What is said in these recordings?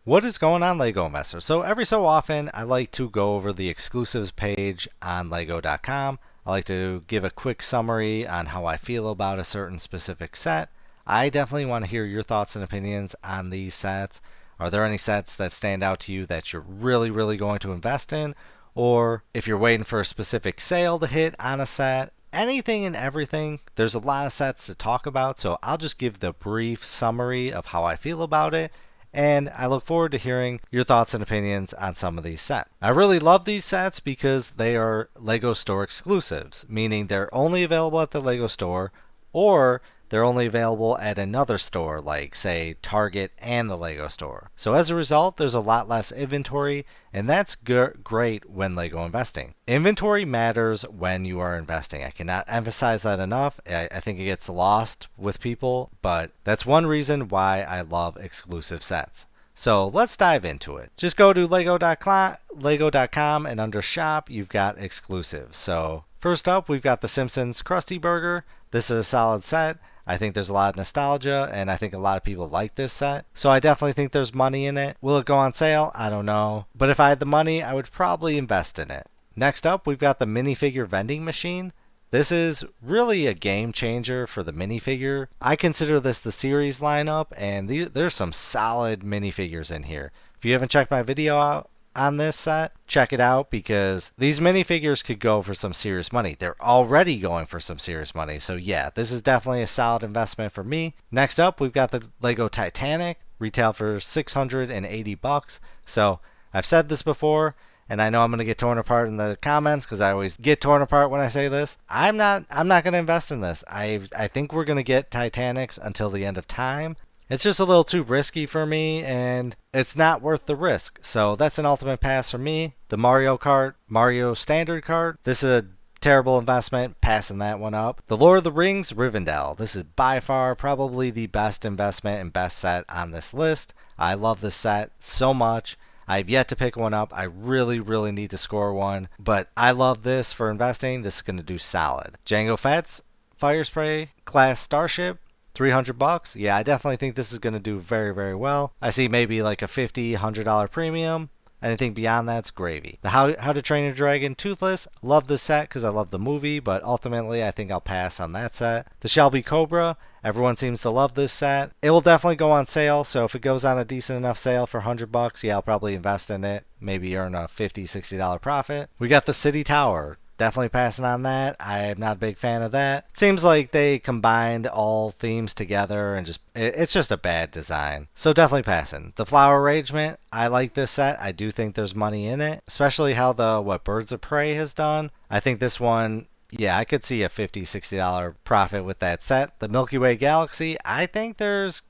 What is going on, Lego Investor? So every so often I like to go over the exclusives page on lego.com. I like to give a quick summary on how I feel about a certain specific set. I definitely want to hear your thoughts and opinions on these sets. Are there any sets that stand out to you that you're really going to invest in? Or if you're waiting for a specific sale to hit on a set, anything and everything. There's a lot of sets to talk about, so I'll just give the brief summary of how I feel about it, and I look forward to hearing your thoughts and opinions on some of these sets. I really love these sets because they are LEGO Store exclusives, meaning they're only available at the LEGO Store, or they're only available at another store like, say, Target and the LEGO Store. So as a result, there's a lot less inventory, and that's great when LEGO investing. Inventory matters when you are investing. I cannot emphasize that enough. I think it gets lost with people, but that's one reason why I love exclusive sets. So let's dive into it. Just go to lego.com and under shop, you've got exclusives. So first up, we've got the Simpsons Krusty Burger. This is a solid set. I think there's a lot of nostalgia, and I think a lot of people like this set. So I definitely think there's money in it. Will it go on sale? I don't know. But if I had the money, I would probably invest in it. Next up, we've got the minifigure vending machine. This is really a game changer for the minifigure. I consider this the series lineup, and there's some solid minifigures in here. If you haven't checked my video out on this set, check it out, because these minifigures could go for some serious money. They're already going for some serious money. So yeah, this is definitely a solid investment for me. Next up, we've got the Lego Titanic, retail for $680. So I've said this before, and I know I'm going to get torn apart in the comments because I always get torn apart when I say this. I'm not going to invest in this. I think we're going to get Titanics until the end of time. It's just a little too risky for me, and it's not worth the risk. So that's an ultimate pass for me. The Mario Standard card, this is a terrible investment, passing that one up. The Lord of the Rings Rivendell, this is by far probably the best investment and best set on this list. I love this set so much. I've yet to pick one up. I really need to score one, but I love this for investing. This is going to do solid. Jango Fett's Fire Spray Class Starship, $300. Yeah, I definitely think this is going to do very well. I see maybe like a $50, $100 premium. Anything beyond that's gravy. The How to Train Your Dragon Toothless, love this set because I love the movie, but ultimately I think I'll pass on that set. The Shelby Cobra, everyone seems to love this set. It will definitely go on sale, so if it goes on a decent enough sale for $100, yeah, I'll probably invest in it. Maybe earn a $50, $60 profit. We got the City Tower. Definitely passing on that. I'm not a big fan of that. It seems like they combined all themes together and it's just a bad design. So definitely passing. The Flower Arrangement, I like this set. I do think there's money in it, especially how what Birds of Prey has done. I think this one, yeah, I could see a $50, $60 profit with that set. The Milky Way Galaxy, I think this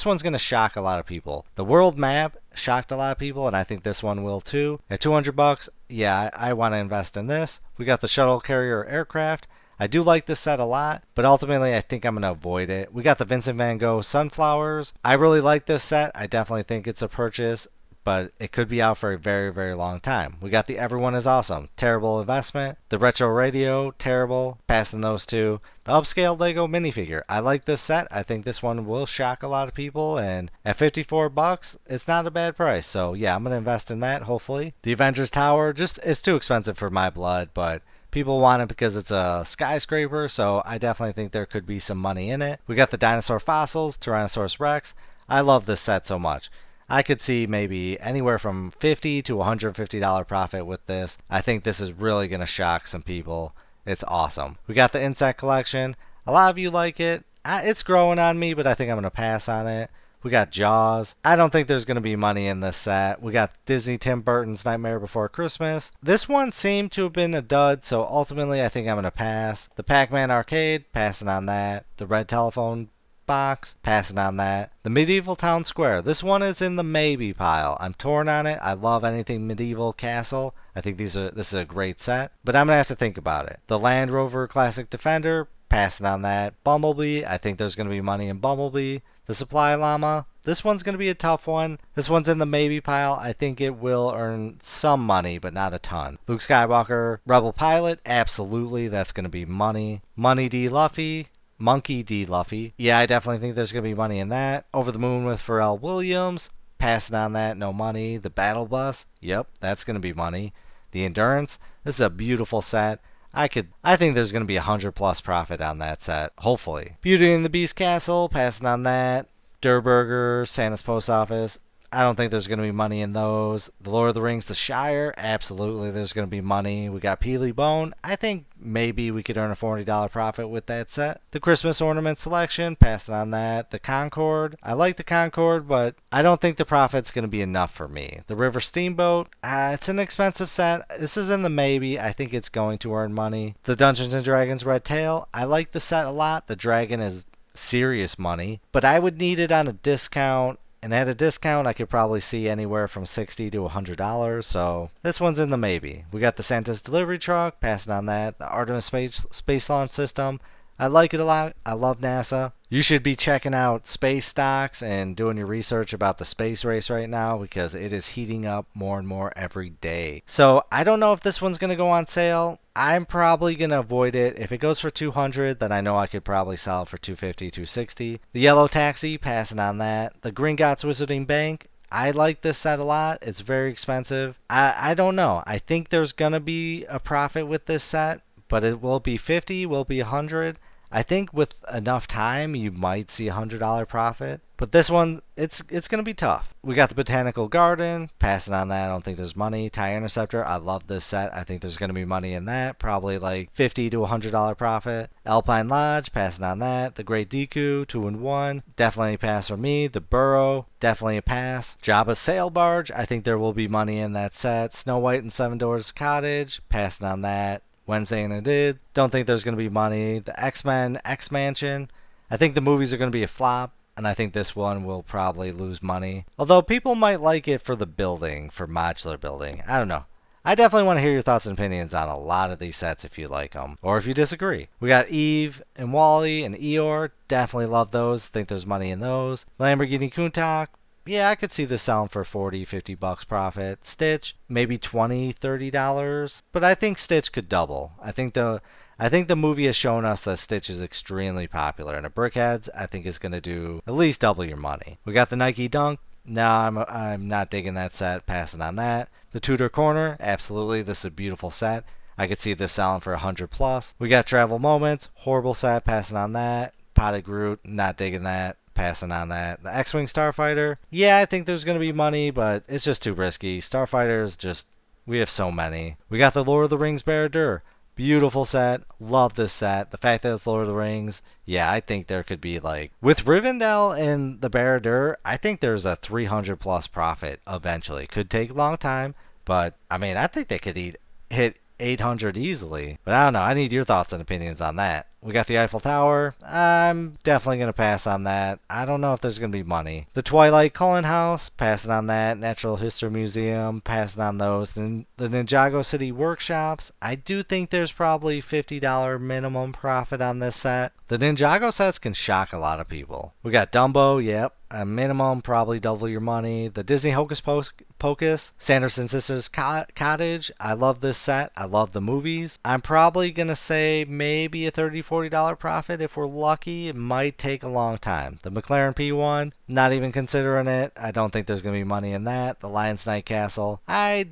one's going to shock a lot of people. The World Map shocked a lot of people, and I think this one will too. At $200, yeah, I want to invest in this. We got the Shuttle Carrier Aircraft. I do like this set a lot, but ultimately I think I'm going to avoid it. We got the Vincent Van Gogh Sunflowers. I really like this set. I definitely think it's a purchase, but it could be out for a very long time. We got the Everyone is Awesome, terrible investment. The Retro Radio, terrible, passing those two. The Upscale Lego Minifigure, I like this set. I think this one will shock a lot of people, and at $54, it's not a bad price. So yeah, I'm going to invest in that, hopefully. The Avengers Tower, it's too expensive for my blood, but people want it because it's a skyscraper, so I definitely think there could be some money in it. We got the Dinosaur Fossils, Tyrannosaurus Rex. I love this set so much. I could see maybe anywhere from $50 to $150 profit with this. I think this is really going to shock some people. It's awesome. We got the Insect Collection. A lot of you like it. It's growing on me, but I think I'm going to pass on it. We got Jaws. I don't think there's going to be money in this set. We got Disney Tim Burton's Nightmare Before Christmas. This one seemed to have been a dud, so ultimately I think I'm going to pass. The Pac-Man Arcade, passing on that. The Red Telephone Box, passing on that. The Medieval Town Square, this one is in the maybe pile. I'm torn on it. I love anything medieval castle. I think this is a great set, but I'm gonna have to think about it. The Land Rover Classic Defender, passing on that. Bumblebee, I think there's gonna be money in Bumblebee. The Supply Llama, this one's gonna be a tough one. This one's in the maybe pile. I think it will earn some money, but not a ton. Luke Skywalker Rebel Pilot, absolutely, that's gonna be money. Money D. Luffy, Monkey D. Luffy. Yeah, I definitely think there's going to be money in that. Over the Moon with Pharrell Williams. passing on that, no money. The Battle Bus, yep, that's going to be money. The Endurance, this is a beautiful set. I think there's going to be 100+ profit on that set, hopefully. Beauty and the Beast Castle, passing on that. Der Burger, Santa's Post Office, I don't think there's going to be money in those. The Lord of the Rings, The Shire, absolutely there's going to be money. We got Peely Bone. I think maybe we could earn a $40 profit with that set. The Christmas Ornament Selection, passing on that. The Concorde, I like the Concorde, but I don't think the profit's going to be enough for me. The River Steamboat, it's an expensive set. This is in the maybe. I think it's going to earn money. The Dungeons & Dragons Red Tail, I like the set a lot. The dragon is serious money, but I would need it on a discount. And at a discount, I could probably see anywhere from $60 to $100, so this one's in the maybe. We got the Santa's Delivery Truck, passing on that. The Artemis Space Launch System, I like it a lot. I love NASA. You should be checking out space stocks and doing your research about the space race right now because it is heating up more and more every day. So I don't know if this one's going to go on sale. I'm probably going to avoid it. If it goes for $200, then I know I could probably sell it for $250, $260. The Yellow Taxi, passing on that. The Gringotts Wizarding Bank, I like this set a lot. It's very expensive. I don't know. I think there's going to be a profit with this set, but it will be 50, will be 100. I think with enough time, you might see $100 profit. But this one, it's going to be tough. We got the Botanical Garden, passing on that. I don't think there's money. TIE Interceptor, I love this set. I think there's going to be money in that. Probably like $50 to $100 profit. Alpine Lodge, passing on that. The Great Deku, 2-in-1. Definitely a pass for me. The Burrow, definitely a pass. Jabba's Sail Barge, I think there will be money in that set. Snow White and Seven Dwarfs Cottage, passing on that. Wednesday and it did. Don't think there's going to be money. The X-Men X-Mansion, I think the movies are going to be a flop, and I think this one will probably lose money. Although people might like it for the building, for modular building. I don't know. I definitely want to hear your thoughts and opinions on a lot of these sets if you like them, or if you disagree. We got Eve and Wally and Eeyore. Definitely love those. Think there's money in those. Lamborghini Countach. Yeah, I could see this selling for $40, $50 profit. Stitch, maybe $20, $30. But I think Stitch could double. I think the movie has shown us that Stitch is extremely popular. And a BrickHeadz, I think, is going to do at least double your money. We got the Nike Dunk. No, I'm not digging that set. Passing on that. The Tudor Corner, absolutely. This is a beautiful set. I could see this selling for 100+. We got Travel Moments. Horrible set. Passing on that. Potted Groot, not digging that. Passing on that. The X-Wing Starfighter, yeah, I think there's going to be money, but it's just too risky. Starfighters, just, we have so many. We got the Lord of the Rings Barad-dûr. Beautiful set. Love this set. The fact that it's Lord of the Rings, yeah, I think there could be like, with Rivendell and the Barad-dûr, I think there's a 300+ profit eventually. Could take a long time, but I mean, I think they could hit 800 easily. But I don't know. I need your thoughts and opinions on that. We got the Eiffel Tower. I'm definitely going to pass on that. I don't know if there's going to be money. The Twilight Cullen House, passing on that. Natural History Museum, passing on those. Then the Ninjago City Workshops. I do think there's probably $50 minimum profit on this set. The Ninjago sets can shock a lot of people. We got Dumbo, yep. A minimum, probably double your money. The Disney Hocus Pocus, Sanderson Sisters Cottage. I love this set. I love the movies. I'm probably going to say maybe a $30, $40 profit if we're lucky. It might take a long time. The McLaren P1, not even considering it. I don't think there's going to be money in that. The Lion's Night Castle. I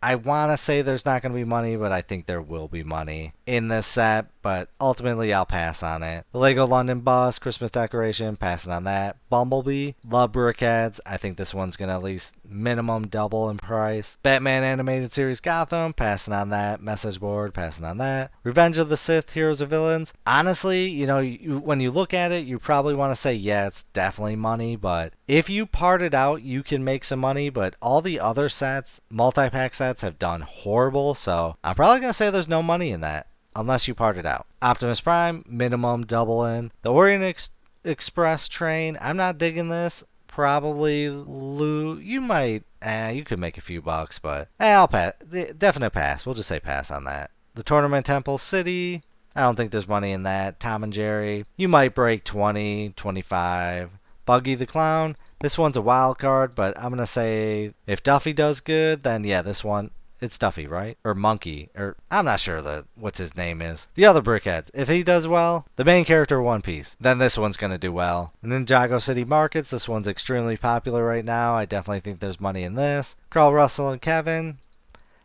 want to say there's not going to be money, but I think there will be money in this set, but ultimately I'll pass on it. The Lego London Bus, Christmas decoration, passing on that. Bumblebee, love BrickHeadz. I think this one's going to at least minimum double in price. Batman Animated Series Gotham, passing on that. Message board, passing on that. Revenge of the Sith, Heroes or Villains. Honestly, when you look at it, you probably want to say, yeah, it's definitely money, but if you part it out, you can make some money, but all the other sets, multi-pack sets, have done horrible, so I'm probably going to say there's no money in that unless you part it out. Optimus Prime, minimum double in. The Orient Express train, I'm not digging this. Probably you might, you could make a few bucks, but I'll pass. Definite pass. We'll just say pass on that. The Tournament Temple City, I don't think there's money in that. Tom and Jerry, you might break 20, 25. Buggy the Clown, this one's a wild card, but I'm going to say if Duffy does good, then yeah, this one, It's Duffy, right? Or Monkey, or I'm not sure what's his name is. The other BrickHeadz. If he does well, the main character of One Piece, then this one's gonna do well. And then Ninjago City Markets, this one's extremely popular right now. I definitely think there's money in this. Carl Russell and Kevin,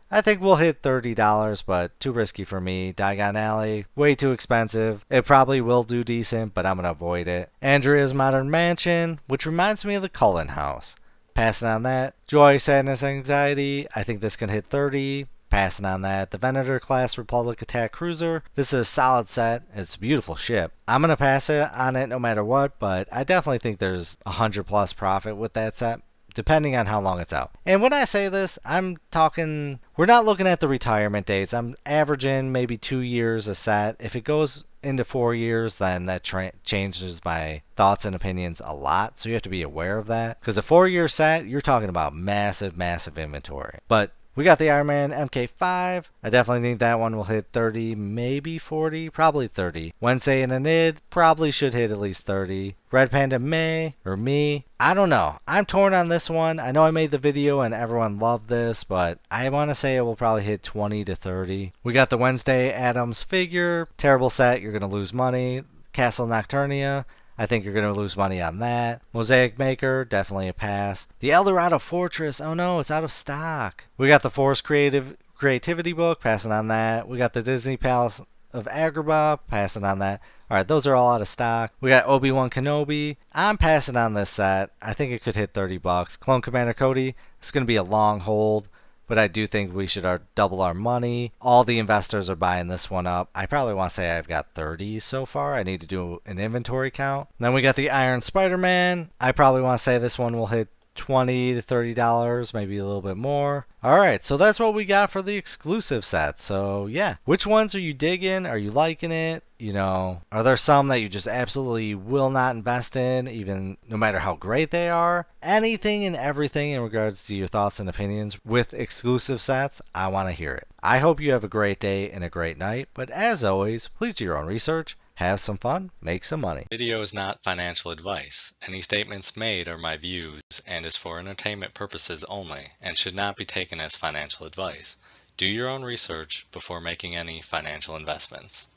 I think we'll hit $30, but too risky for me. Diagon Alley, way too expensive. It probably will do decent, but I'm going to avoid it. Andrea's Modern Mansion, which reminds me of the Cullen House. Passing on that. Joy, Sadness, Anxiety, I think this can hit 30. Passing on that. The Venator class Republic Attack Cruiser. This is a solid set. It's a beautiful ship. I'm going to pass it on it no matter what, but I definitely think there's 100 plus profit with that set, depending on how long it's out. And when I say this, I'm talking, we're not looking at the retirement dates. I'm averaging maybe 2 years a set. If it goes into 4 years, then that changes my thoughts and opinions a lot. So you have to be aware of that. Because a 4-year set, you're talking about massive, massive inventory. But we got the Iron Man MK5. I definitely think that one will hit 30, maybe 40, probably 30. Wednesday in a Nid probably should hit at least 30. Red Panda May, or me, I don't know. I'm torn on this one. I know I made the video and everyone loved this, but I want to say it will probably hit 20 to 30. We got the Wednesday Addams figure. Terrible set. You're going to lose money. Castle Nocturnia. I think you're going to lose money on that. Mosaic Maker, definitely a pass. The Eldorado Fortress, oh no, it's out of stock. We got the Force Creativity book, passing on that. We got the Disney Palace of Agrabah, passing on that. Alright, those are all out of stock. We got Obi-Wan Kenobi. I'm passing on this set. I think it could hit 30 bucks. Clone Commander Cody, it's going to be a long hold, but I do think we should double our money. All the investors are buying this one up. I probably want to say I've got 30 so far. I need to do an inventory count. Then we got the Iron Spider-Man. I probably want to say this one will hit $20 to $30, maybe a little bit more. Alright, so that's what we got for the exclusive sets. So yeah, which ones are you digging? Are you liking it? You know, are there some that you just absolutely will not invest in, even no matter how great they are? Anything and everything in regards to your thoughts and opinions with exclusive sets, I want to hear it. I hope you have a great day and a great night, but as always, please do your own research. Have some fun, make some money. Video is not financial advice. Any statements made are my views and is for entertainment purposes only and should not be taken as financial advice. Do your own research before making any financial investments.